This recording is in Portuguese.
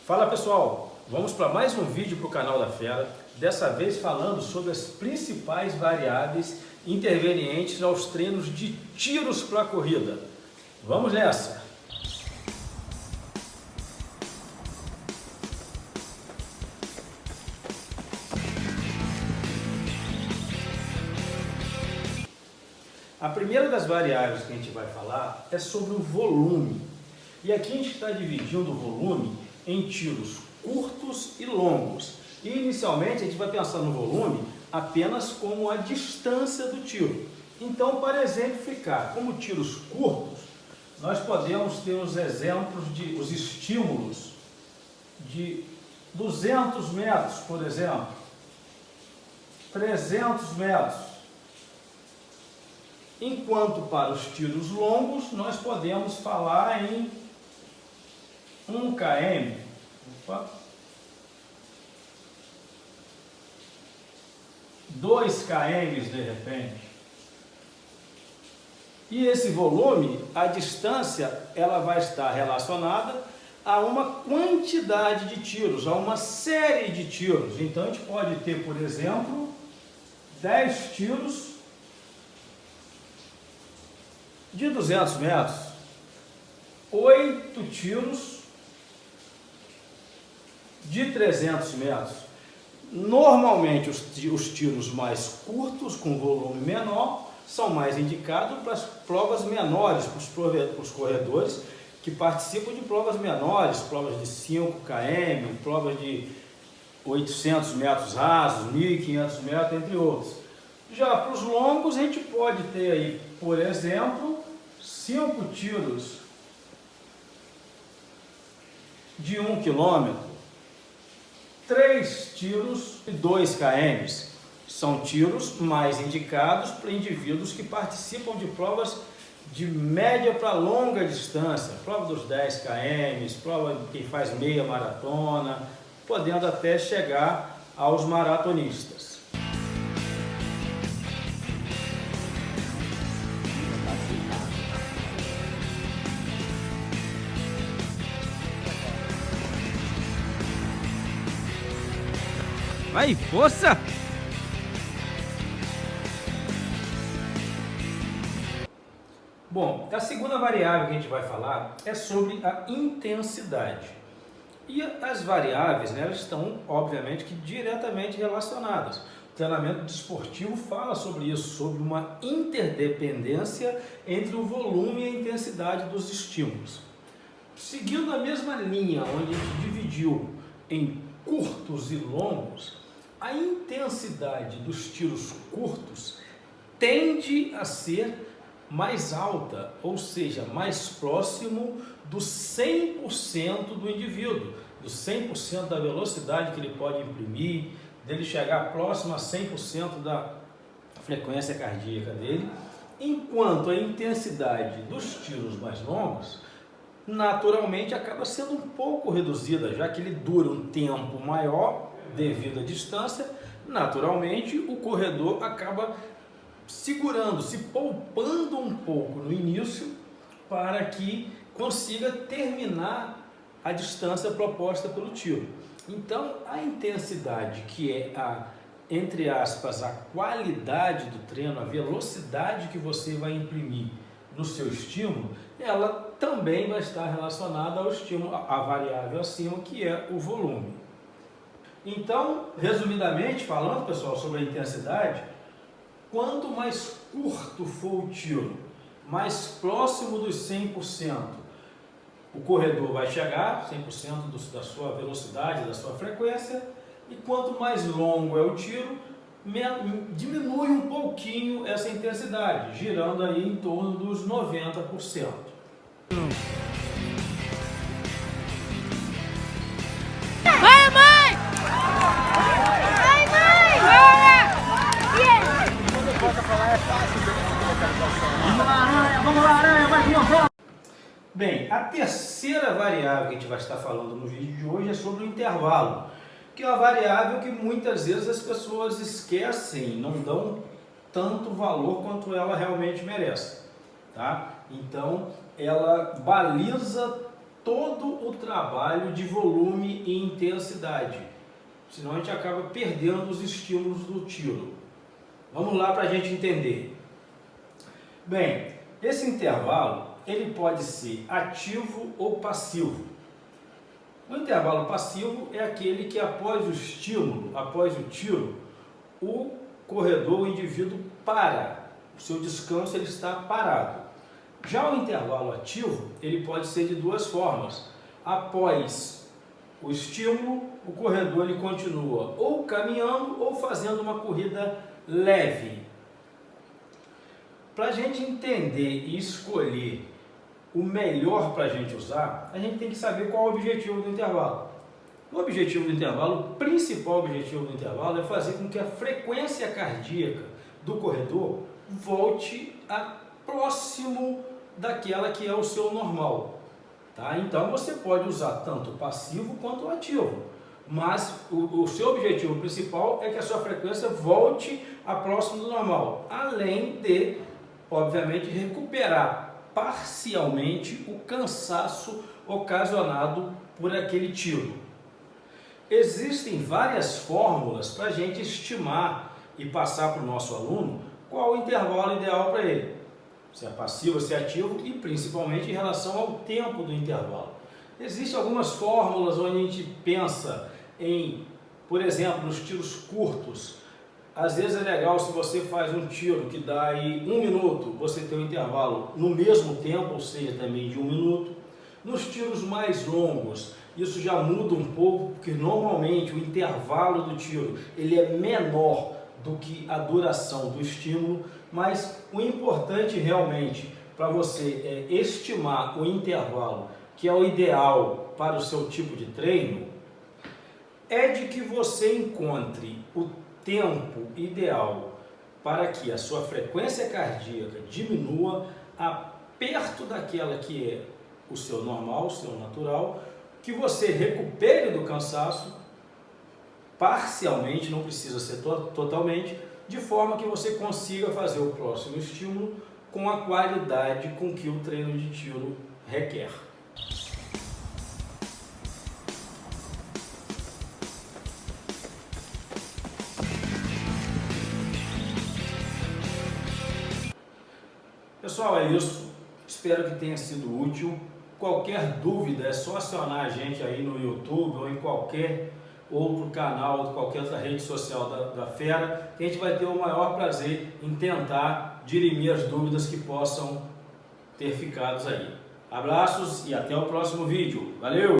Fala pessoal, vamos para mais um vídeo para o canal da Fera, dessa vez falando sobre as principais variáveis intervenientes aos treinos de tiros para a corrida. Vamos nessa! A primeira das variáveis que a gente vai falar é sobre o volume. E aqui a gente está dividindo o volume em tiros curtos e longos. E inicialmente a gente vai pensar no volume apenas como a distância do tiro. Então, para exemplificar, como tiros curtos, nós podemos ter os exemplos os estímulos de 200 metros, por exemplo, 300 metros. Enquanto para os tiros longos, nós podemos falar em 1 km, 2 km de repente. E esse volume, a distância, ela vai estar relacionada a uma quantidade de tiros, a uma série de tiros. Então a gente pode ter, por exemplo, 10 tiros de 200 metros, 8 tiros de 300 metros. Normalmente os tiros mais curtos, com volume menor, são mais indicados para as provas menores, para os corredores que participam de provas menores, provas de 5 km, provas de 800 metros rasos, 1.500 metros, entre outros. Já para os longos, a gente pode ter aí, por exemplo, 5 tiros de 1 km, 3 tiros de 2 km. São tiros mais indicados para indivíduos que participam de provas de média para longa distância, prova dos 10 km, prova de quem faz meia maratona, podendo até chegar aos maratonistas. Vai, força! Bom, a segunda variável que a gente vai falar é sobre a intensidade. E as variáveis, né, elas estão, obviamente, que diretamente relacionadas. O treinamento desportivo fala sobre isso, sobre uma interdependência entre o volume e a intensidade dos estímulos. Seguindo a mesma linha onde a gente dividiu em curtos e longos, a intensidade dos tiros curtos tende a ser mais alta, ou seja, mais próximo do 100% do indivíduo, do 100% da velocidade que ele pode imprimir, dele chegar próximo a 100% da frequência cardíaca dele, enquanto a intensidade dos tiros mais longos naturalmente acaba sendo um pouco reduzida, já que ele dura um tempo maior devido à distância. Naturalmente o corredor acaba segurando, se poupando um pouco no início para que consiga terminar a distância proposta pelo tiro. Então a intensidade, que é entre aspas, a qualidade do treino, a velocidade que você vai imprimir no seu estímulo, ela também vai estar relacionada ao estímulo, à variável acima, que é o volume. Então, resumidamente falando, pessoal, sobre a intensidade, quanto mais curto for o tiro, mais próximo dos 100%, o corredor vai chegar, 100% da sua velocidade, da sua frequência, e quanto mais longo é o tiro, diminui um pouquinho essa intensidade, girando aí em torno dos 90%. Vai, mãe! Vai, mãe! Vamos lá, aranha, vai vir, vamos! Bem, a terceira variável que a gente vai estar falando no vídeo de hoje é sobre o intervalo, que é uma variável que muitas vezes as pessoas esquecem, não dão tanto valor quanto ela realmente merece, tá? Então, ela baliza todo o trabalho de volume e intensidade. Senão a gente acaba perdendo os estímulos do tiro. Vamos lá para a gente entender. Bem, esse intervalo ele pode ser ativo ou passivo. O intervalo passivo é aquele que após o estímulo, após o tiro, o corredor, o indivíduo para. O seu descanso ele está parado. Já o intervalo ativo, ele pode ser de duas formas. Após o estímulo, o corredor ele continua ou caminhando ou fazendo uma corrida leve. Para a gente entender e escolher o melhor para a gente usar, a gente tem que saber qual é o objetivo do intervalo. O objetivo do intervalo, o principal objetivo do intervalo é fazer com que a frequência cardíaca do corredor volte a próximo daquela que é o seu normal. Tá? Então você pode usar tanto o passivo quanto o ativo, mas o seu objetivo principal é que a sua frequência volte a próximo do normal, além de, obviamente, recuperar parcialmente o cansaço ocasionado por aquele tiro. Existem várias fórmulas para a gente estimar e passar para o nosso aluno qual o intervalo ideal para ele, se é passivo, se é ativo e principalmente em relação ao tempo do intervalo. Existem algumas fórmulas onde a gente pensa em, por exemplo, nos tiros curtos. Às vezes é legal se você faz um tiro que dá aí 1 minuto, você tem um intervalo no mesmo tempo, ou seja, também de 1 minuto. Nos tiros mais longos, isso já muda um pouco, porque normalmente o intervalo do tiro ele é menor do que a duração do estímulo, mas o importante realmente para você estimar o intervalo, que é o ideal para o seu tipo de treino, é de que você encontre o tempo ideal para que a sua frequência cardíaca diminua a perto daquela que é o seu normal, o seu natural, que você recupere do cansaço parcialmente, não precisa ser totalmente, de forma que você consiga fazer o próximo estímulo com a qualidade com que o treino de tiro requer. Pessoal, é isso. Espero que tenha sido útil. Qualquer dúvida é só acionar a gente aí no YouTube ou em qualquer outro canal, qualquer outra rede social da Fera, que a gente vai ter o maior prazer em tentar dirimir as dúvidas que possam ter ficado aí. Abraços e até o próximo vídeo. Valeu!